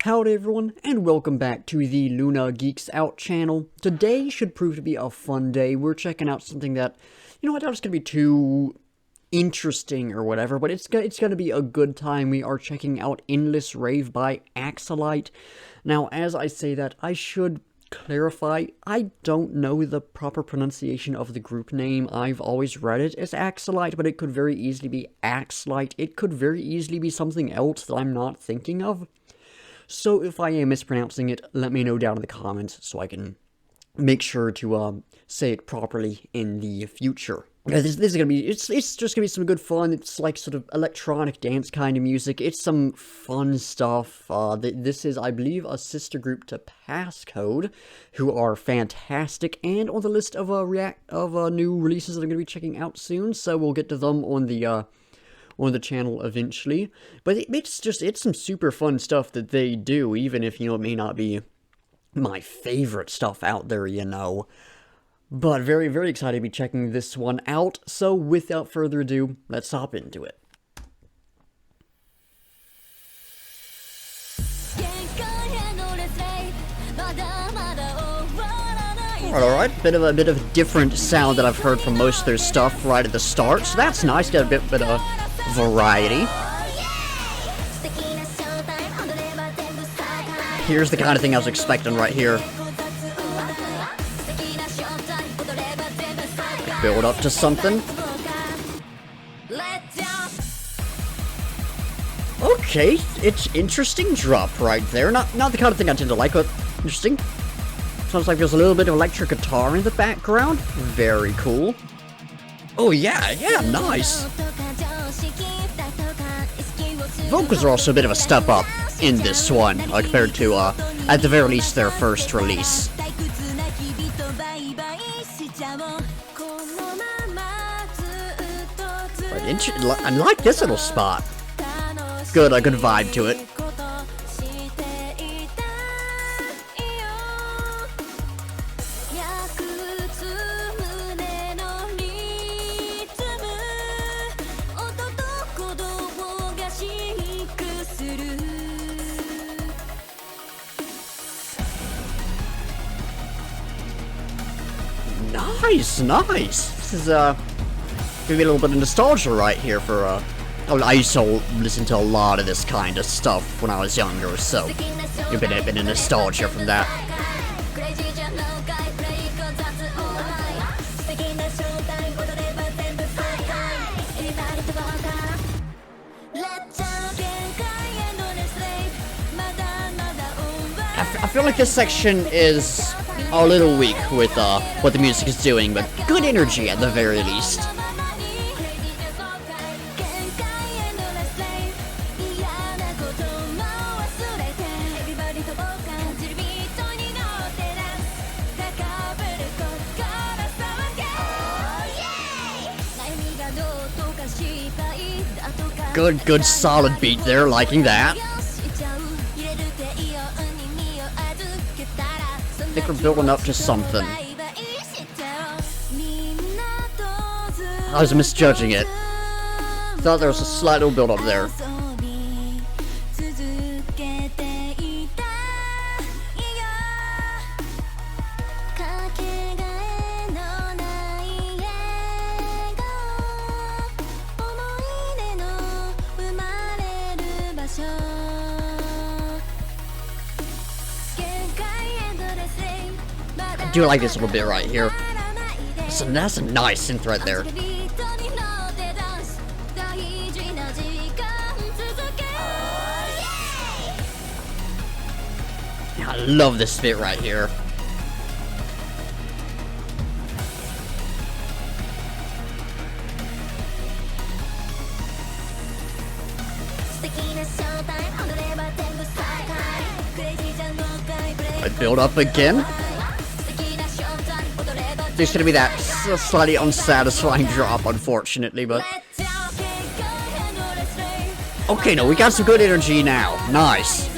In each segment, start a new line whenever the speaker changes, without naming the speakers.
Howdy everyone, and welcome back to the Luna Geeks Out channel. Today should prove to be a fun day. We're checking out something that, I doubt it's going to be too interesting or whatever, but it's going to be a good time. We are checking out Endless Rave by Axelight. Now, as I say that, I should clarify, I don't know the proper pronunciation of the group name. I've always read it as Axelight, but it could very easily be Axelight. It could very easily be something else that I'm not thinking of. So if I am mispronouncing it, let me know down in the comments so I can make sure to say it properly in the future. This is gonna be, it's just gonna be some good fun. It's like sort of electronic dance kind of music. It's some fun stuff. This is, I believe, a sister group to Passcode, who are fantastic and on the list of new releases that I'm gonna be checking out soon. So we'll get to them on the channel eventually, but it's some super fun stuff that they do, even if, it may not be my favorite stuff out there, but very, very excited to be checking this one out. So without further ado, let's hop into it. Alright, bit of a different sound that I've heard from most of their stuff right at the start, so that's nice. Got a bit of variety. Here's the kind of thing I was expecting right here. Build up to something. Okay, it's interesting drop right there. Not the kind of thing I tend to like, but interesting. Sounds like there's a little bit of electric guitar in the background. Very cool. Oh yeah, nice. Vocals are also a bit of a step up in this one, compared to, at the very least, their first release. I like this little spot. Good, a good vibe to it. Nice. This is maybe a little bit of nostalgia right here for I used to listen to a lot of this kind of stuff when I was younger, so a bit of nostalgia from that. I feel like this section is a little weak with what the music is doing, but good energy at the very least. Good solid beat there, liking that. I think we're building up to something. I was misjudging it. Thought there was a slight little build up there. I do like this little bit right here. That's a nice synth right there. I love this bit right here. I build up again. There's gonna be that slightly unsatisfying drop, unfortunately, but... Okay, no, we got some good energy now. Nice.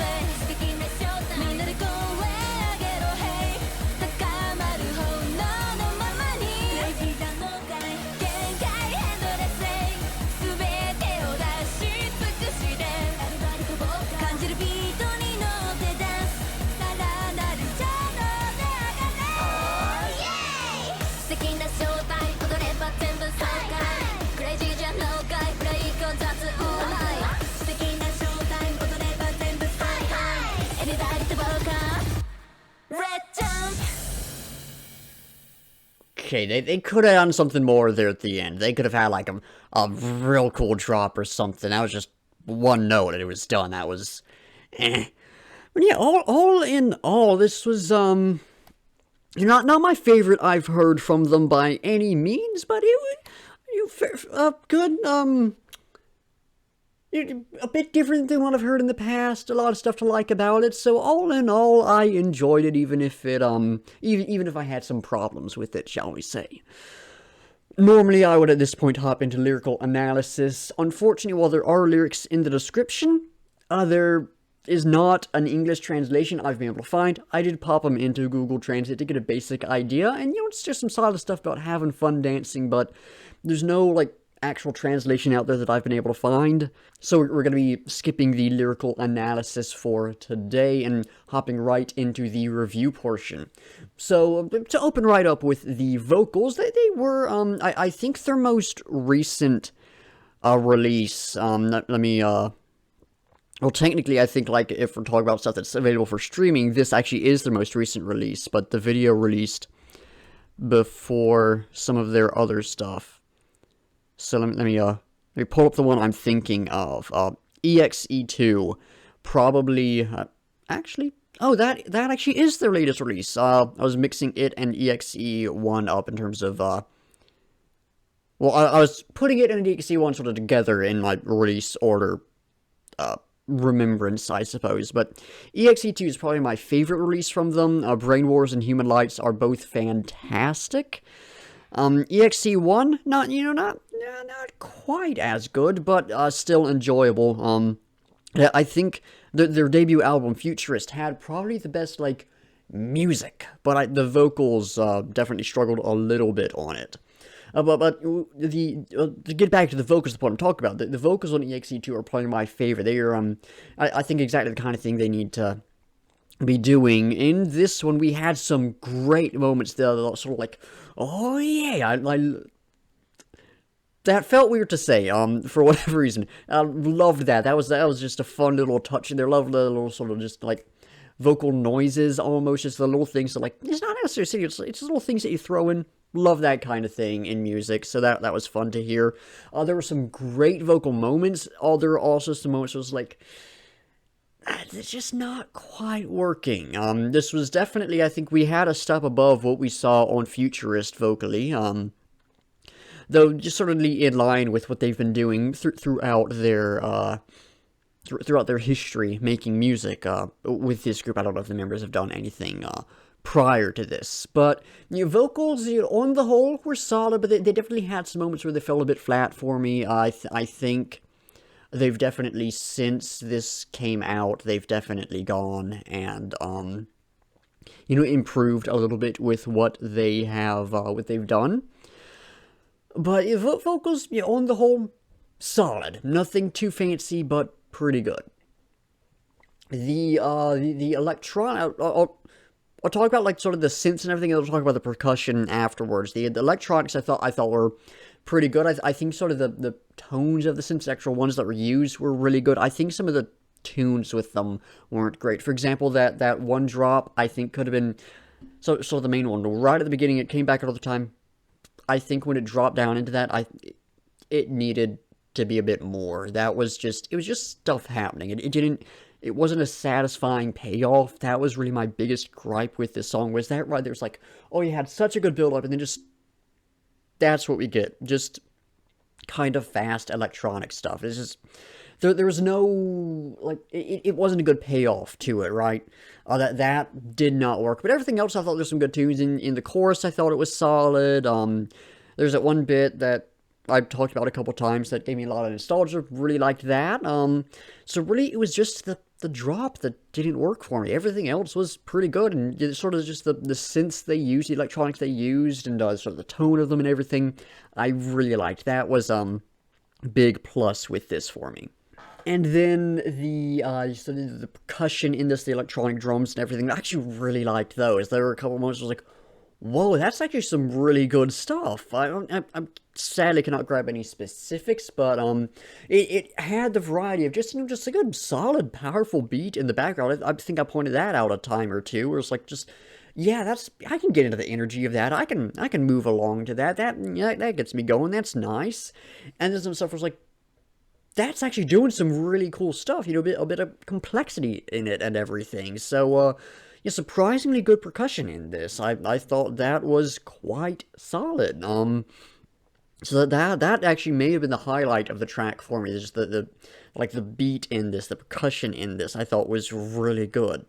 okay, they could have done something more there at the end. They could have had, like, a real cool drop or something. That was just one note and it was done. That was, eh. But yeah, all in all, this was, not my favorite I've heard from them by any means, but it was good, a bit different than what I've heard in the past. A lot of stuff to like about it. So all in all, I enjoyed it, even if even if I had some problems with it, shall we say. Normally, I would at this point hop into lyrical analysis. Unfortunately, while there are lyrics in the description, there is not an English translation I've been able to find. I did pop them into Google Translate to get a basic idea, and it's just some solid stuff about having fun dancing, but there's no, like, actual translation out there that I've been able to find. So we're going to be skipping the lyrical analysis for today and hopping right into the review portion. So to open right up with the vocals, they were, I think their most recent release. Let me, well, technically, I think, like, if we're talking about stuff that's available for streaming, this actually is their most recent release, but the video released before some of their other stuff. So let me pull up the one I'm thinking of. EXE2, probably, actually, oh, that actually is their latest release. I was mixing it and EXE1 up in terms of, well, I was putting it and EXE1 sort of together in, like, release order, remembrance, I suppose, but EXE2 is probably my favorite release from them. Brain Wars and Human Lights are both fantastic. EXE1, not quite as good, but still enjoyable. I think their debut album, Futurist, had probably the best, like, music, but the vocals definitely struggled a little bit on it. But to get back to the vocals, the point I'm talking about, the vocals on EXE2 are probably my favorite. They are, I think, exactly the kind of thing they need to be doing. In this one, we had some great moments there, sort of like, oh yeah, that felt weird to say, for whatever reason. I loved that. That was just a fun little touch in there. Loved the little sort of just, like, vocal noises, almost, just the little things that, like, it's not necessarily, it's just little things that you throw in. Love that kind of thing in music, so that was fun to hear. There were some great vocal moments. There were also some moments where it was like, it's just not quite working. This was definitely, I think we had a step above what we saw on Futurist vocally, though just sort of in line with what they've been doing throughout their history making music with this group. I don't know if the members have done anything prior to this, but vocals, on the whole, were solid, but they definitely had some moments where they fell a bit flat for me. I think they've definitely, since this came out, they've definitely gone and improved a little bit with what they have, what they've done. But vocals, on the whole, solid. Nothing too fancy, but pretty good. The electronic, I'll talk about, like, sort of the synths and everything, and I'll talk about the percussion afterwards. The electronics I thought were pretty good. I think sort of the tones of the synths, actual ones that were used, were really good. I think some of the tunes with them weren't great. For example, that one drop, I think, could have been sort of the main one. Right at the beginning, it came back all the time. I think when it dropped down into that, it needed to be a bit more. It was just stuff happening. It wasn't a satisfying payoff. That was really my biggest gripe with this song, was that right there's like, oh, you had such a good build-up, and then just, that's what we get. Just kind of fast electronic stuff. It's just, there was no, like, it wasn't a good payoff to it, right? That did not work. But everything else, I thought there's some good tunes. In the chorus, I thought it was solid. There's that one bit that I've talked about a couple times that gave me a lot of nostalgia. Really liked that. So really, it was just the drop that didn't work for me. Everything else was pretty good, and it's sort of just the synths they used, the electronics they used, and sort of the tone of them and everything, I really liked. That was big plus with this for me. And then the percussion in this, the electronic drums and everything, I actually really liked those. There were a couple of moments where I was like, whoa, that's actually some really good stuff. I sadly cannot grab any specifics, but it had the variety of just just a good, solid, powerful beat in the background. I think I pointed that out a time or two, where it's like just Yeah, I can get into the energy of that. I can move along to that. That gets me going. That's nice. And then some stuff was like, that's actually doing some really cool stuff. A bit of complexity in it and everything. So, yeah, surprisingly good percussion in this. I thought that was quite solid. So that actually may have been the highlight of the track for me. Just the like the beat in this, the percussion in this, I thought was really good.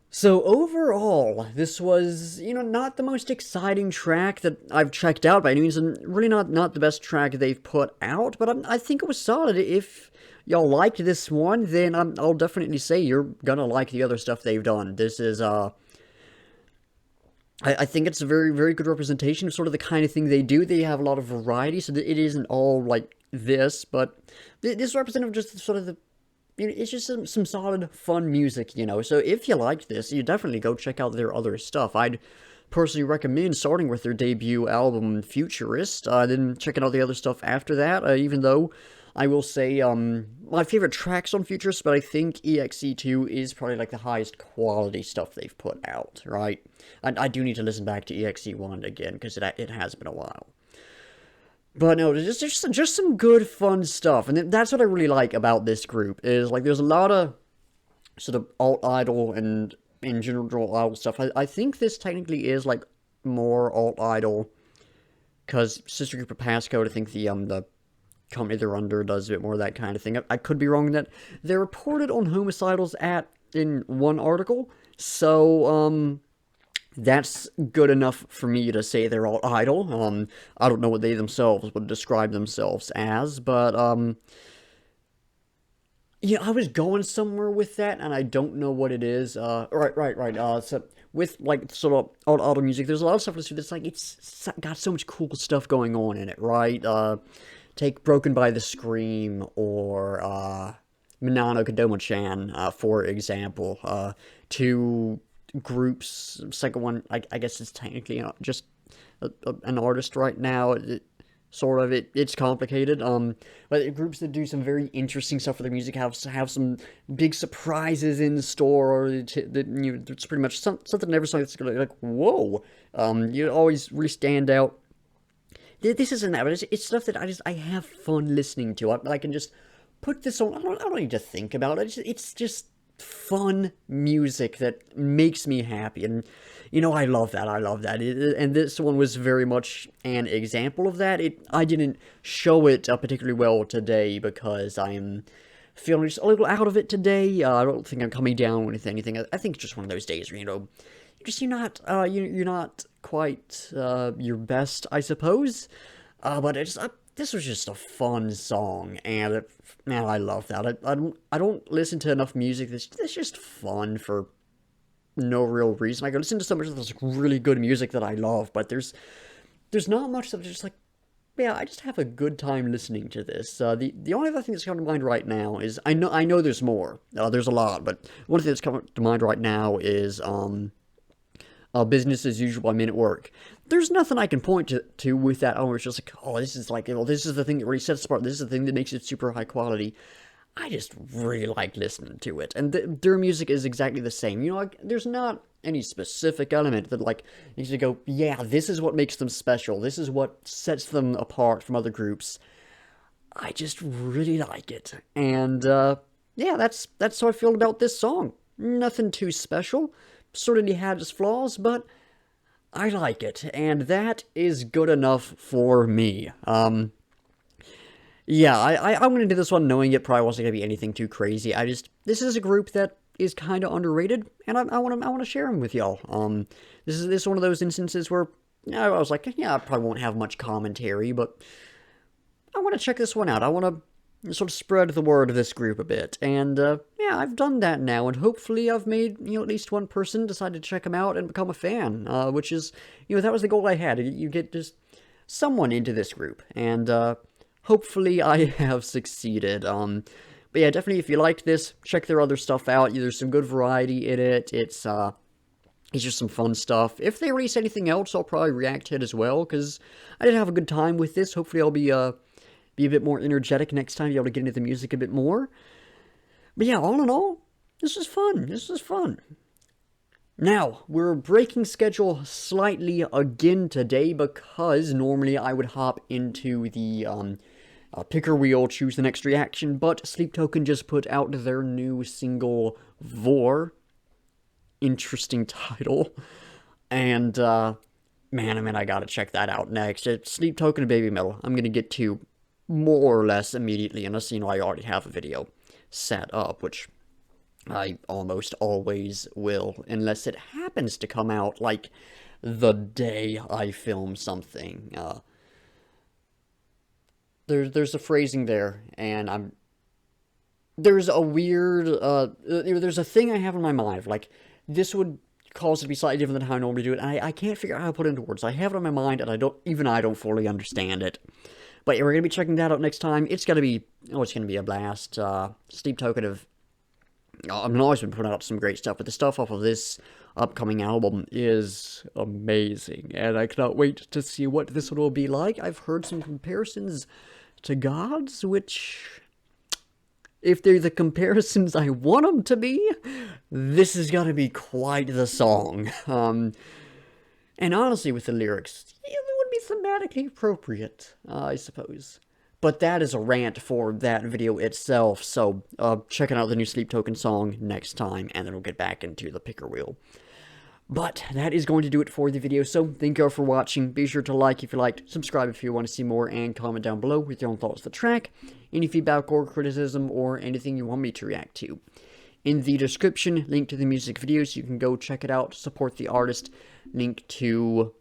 So overall, this was, not the most exciting track that I've checked out by any means, and really not the best track they've put out, but I think it was solid. If y'all liked this one, then I'll definitely say you're gonna like the other stuff they've done. This is, I think it's a very, very good representation of sort of the kind of thing they do. They have a lot of variety, so that it isn't all like this, but this representative just sort of it's just some solid, fun music. So if you like this, you definitely go check out their other stuff. I'd personally recommend starting with their debut album, Futurist, then checking out the other stuff after that, even though I will say my favorite tracks on Futurist, but I think EXE2 is probably like the highest quality stuff they've put out, right? I do need to listen back to EXE1 again, because it has been a while. But no, just some good fun stuff, and that's what I really like about this group. Is like there's a lot of sort of alt idol and in general idol stuff. I think this technically is like more alt idol, because sister group of Passcode, I think the company they're under does a bit more of that kind of thing. I could be wrong in that. They're reported on homicidals in one article, so that's good enough for me to say they're all idle. I don't know what they themselves would describe themselves as, but, yeah, I was going somewhere with that, and I don't know what it is. Right. So, with, like, sort of auto music, there's a lot of stuff that's, like, it's got so much cool stuff going on in it, right? Take Broken by the Scream, or, Minano Kodama-chan, for example, two groups. Second one, I guess it's technically just an artist right now. It's complicated. But groups that do some very interesting stuff for their music have some big surprises in store, or it's pretty much something in every song that's gonna like whoa. You always really stand out. This isn't that, but it's stuff that I have fun listening to. I can just put this on. I don't need to think about it. It's just fun music that makes me happy, and I love that. And this one was very much an example of that. I didn't show it particularly well today because I'm feeling just a little out of it today. I don't think I'm coming down with anything. I think it's just one of those days where you're not quite your best, I suppose. But this was just a fun song, and man, I love that. I don't listen to enough music that's just fun for no real reason. I can listen to so much of this really good music that I love, but there's not much of just like, yeah, I just have a good time listening to this. The only other thing that's coming to mind right now is I know there's more. There's a lot, but one thing that's coming to mind right now is business as usual by Men at Work. There's nothing I can point to with that. Oh, it's just like, oh, this is like, this is the thing that really sets it apart. This is the thing that makes it super high quality. I just really like listening to it, and their music is exactly the same. There's not any specific element that like makes you go, yeah, this is what makes them special. This is what sets them apart from other groups. I just really like it, and yeah, that's how I feel about this song. Nothing too special. Certainly had its flaws, but I like it, and that is good enough for me. Yeah, I went into this one knowing it probably wasn't going to be anything too crazy. This is a group that is kind of underrated, and I want to share them with y'all. This is one of those instances where I was like, yeah, I probably won't have much commentary, but I want to check this one out. I want to sort of spread the word of this group a bit, and yeah, I've done that now, and hopefully I've made at least one person decide to check them out and become a fan, which is that was the goal I had. You get just someone into this group, and hopefully I have succeeded. But yeah, definitely if you liked this, check their other stuff out. There's some good variety in it. It's just some fun stuff. If they release anything else, I'll probably react to it as well, because I did have a good time with this. Hopefully I'll be a bit more energetic next time, be able to get into the music a bit more. But yeah, all in all, this was fun. Now, we're breaking schedule slightly again today because normally I would hop into the picker wheel, choose the next reaction, but Sleep Token just put out their new single, Vor. Interesting title. And, man, I gotta check that out next. It's Sleep Token and Baby Metal. I'm gonna get to more or less immediately, unless, I already have a video set up, which I almost always will, unless it happens to come out, like, the day I film something. There's a phrasing there, and there's a weird, there's a thing I have in my mind, like, this would cause it to be slightly different than how I normally do it, and I can't figure out how to put it into words. I have it on my mind, and I don't fully understand it. But yeah, we're gonna be checking that out next time. It's gonna be a blast. Sleep Token I've always been putting out some great stuff, but the stuff off of this upcoming album is amazing, and I cannot wait to see what this one will be like. I've heard some comparisons to Gods, which, if they're the comparisons I want them to be, this is gonna be quite the song. And honestly, with the lyrics, it would be thematically appropriate, I suppose. But that is a rant for that video itself, so checking out the new Sleep Token song next time, and then we'll get back into the picker wheel. But that is going to do it for the video, so thank you all for watching. Be sure to like if you liked, subscribe if you want to see more, and comment down below with your own thoughts on the track, any feedback or criticism, or anything you want me to react to. In the description, link to the music videos, you can go check it out, support the artist, link to...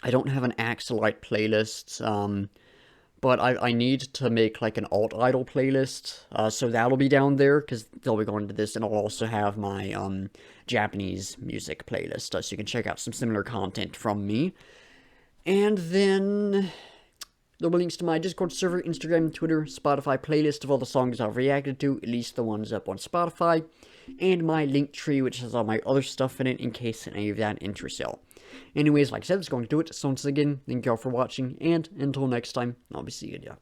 I don't have an Axelight playlist, but I need to make, like, an alt-idol playlist, so that'll be down there, because they'll be going to this, and I'll also have my, Japanese music playlist, so you can check out some similar content from me. And then, there'll be links to my Discord server, Instagram, Twitter, Spotify playlist of all the songs I've reacted to, at least the ones up on Spotify, and my link tree, which has all my other stuff in it, in case any of that interests y'all. Anyways, like I said, that's going to do it. So once again, thank you all for watching, and until next time, I'll be seeing ya.